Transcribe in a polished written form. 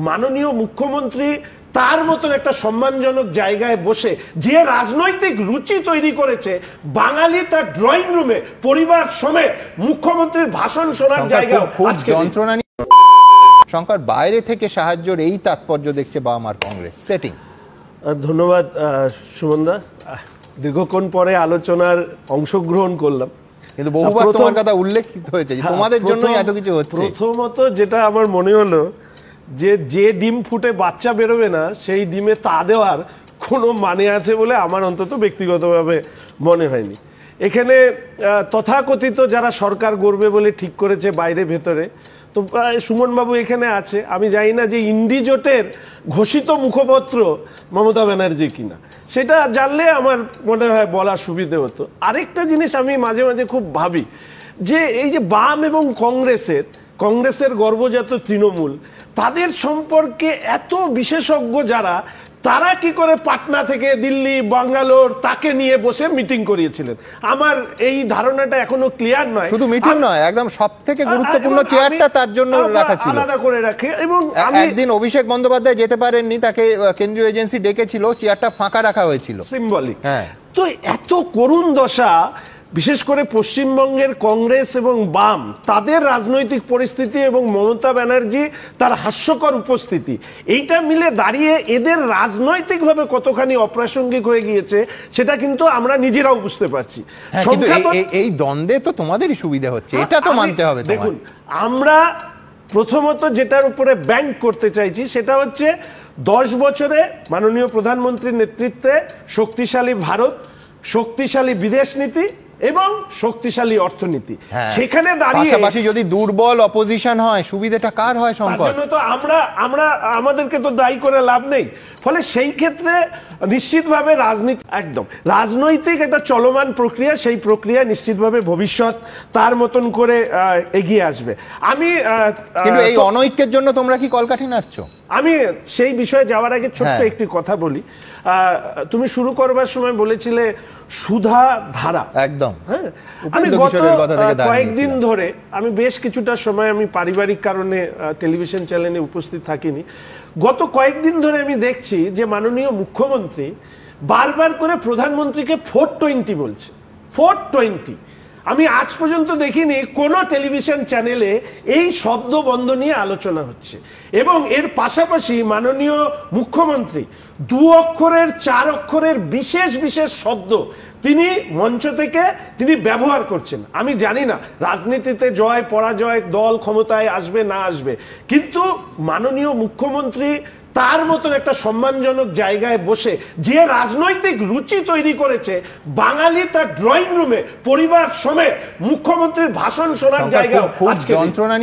মাননীয় মুখ্যমন্ত্রী তার মতন একটা সম্মানজনক জায়গায় বসে যে রাজনৈতিক রুচি তৈরি করেছে, বাঙালি তার ড্রয়িং রুমে পরিবার সমেত মুখ্যমন্ত্রীর ভাষণ শোনার জায়গা যন্ত্রণা। শঙ্কর, বাইরে থেকে সাহায্যের এই তাৎপর্য দেখছে বাম আর কংগ্রেস সেটিং। ধন্যবাদ সুমনদা, দীর্ঘক্ষণ পরে আলোচনার অংশগ্রহণ করলাম, কিন্তু বহুবার তোমার কথা উল্লেখিত হয়েছে যে তোমাদের জন্যই এত কিছু হচ্ছে। প্রথমত যেটা আমার মনে হলো যে ডিম ফুটে বাচ্চা বেরোবে না সেই ডিমে তা দেওয়ার কোনো মানে আছে বলে আমার অন্তত ব্যক্তিগতভাবে মনে হয়নি। এখানে তথাকথিত যারা সরকার গড়বে বলে ঠিক করেছে বাইরে ভেতরে, তো সুমনবাবু এখানে আছে, আমি জানি না যে ইন্ডি জোটের ঘোষিত মুখপত্র মমতা ব্যানার্জি কিনা, সেটা জানলে আমার মনে হয় বলা সুবিধে হতো। আরেকটা জিনিস আমি মাঝে মাঝে খুব ভাবি যে এই যে বাম এবং কংগ্রেসের গর্বজাত তৃণমূল, তাদের সম্পর্কে এত বিশেষজ্ঞ যারা, তারা কি করে পাটনা থেকে দিল্লি, বাঙ্গালোর তাকে নিয়ে বসে মিটিং করিয়েছিলেন, আমার এই ধারণাটা এখনো ক্লিয়ার নয়। শুধু মিটিং নয়, একদম সবথেকে গুরুত্বপূর্ণ চেয়ারটা তার জন্য রাখা ছিল, আলাদা করে রাখে। এবং একদিন অভিষেক বন্দ্যোপাধ্যায় যেতে পারেননি, তাকে কেন্দ্রীয় এজেন্সি ডেকেছিল, চেয়ারটা ফাঁকা রাখা হয়েছিল, সিম্বলিক। তো এত করুণ দশা, বিশেষ করে পশ্চিমবঙ্গের কংগ্রেস এবং বাম, তাদের রাজনৈতিক পরিস্থিতি এবং মমতা ব্যানার্জি তার হাস্যকর উপস্থিতি, এইটা মিলে দাঁড়িয়ে এদের রাজনৈতিকভাবে কতখানি অপ্রাসঙ্গিক হয়ে গিয়েছে সেটা কিন্তু আমরা নিজেরাও বুঝতে পারছি। এই দ্বন্দ্বে তো তোমাদেরই সুবিধা হচ্ছে, এটা তো মানতে হবে। দেখুন, আমরা প্রথমত যেটার উপরে ব্যাংক করতে চাইছি সেটা হচ্ছে 10 বছরে মাননীয় প্রধানমন্ত্রীর নেতৃত্বে শক্তিশালী ভারত, শক্তিশালী বিদেশ নীতি এবং শক্তিশালী অর্থনীতি, সেখানে দাঁড়িয়ে পাশাপাশি যদি দুর্বল অপোজিশন হয়, সুবিধাটা কার হয়? শঙ্কর, তো আমরা আমাদেরকে তো দায়ী করে লাভ নেই। ফলে সেই ক্ষেত্রে নিশ্চিতভাবে রাজনৈতিক একটা চলমান প্রক্রিয়া, সেই প্রক্রিয়া নিশ্চিতভাবে ভবিষ্যৎ তার মতন করে এগিয়ে আসবে। কিন্তু এই অনৈক্যের জন্য তোমরা কি কলকাঠি নাড়ছো? আমি সেই বিষয়ে যাওয়ার আগে ছোট্ট একটি কথা বলি। তুমি শুরু করবার সময় বলেছিলে সুধা ধারা, একদম। আমি গত কয়েকদিন ধরে, আমি বেশ কিছুটা সময় আমি পারিবারিক কারণে টেলিভিশন চ্যানেলে উপস্থিত থাকিনি, গত কয়েকদিন ধরে আমি দেখছি যে মাননীয় মুখ্যমন্ত্রী বারবার করে প্রধানমন্ত্রীকে 420 বলছে, 420। আমি আজ পর্যন্ত দেখিনি কোনো টেলিভিশন চ্যানেলে এই শব্দবন্ধ নিয়ে আলোচনা হচ্ছে। এবং এর পাশাপাশি মাননীয় মুখ্যমন্ত্রী 2 অক্ষরের 4 অক্ষরের বিশেষ বিশেষ শব্দ তিনি মঞ্চ থেকে ব্যবহার করছেন। আমি জানি না রাজনীতিতে জয় পরাজয়, দল ক্ষমতায় আসবে না আসবে, কিন্তু মাননীয় মুখ্যমন্ত্রী তার মতন একটা সম্মানজনক জায়গায় বসে যে রাজনৈতিক রুচি তৈরি করেছে, বাঙালি তার ড্রয়িং রুমে পরিবার সমেত মুখ্যমন্ত্রীর ভাষণ শোনার জায়গা যন্ত্রণা।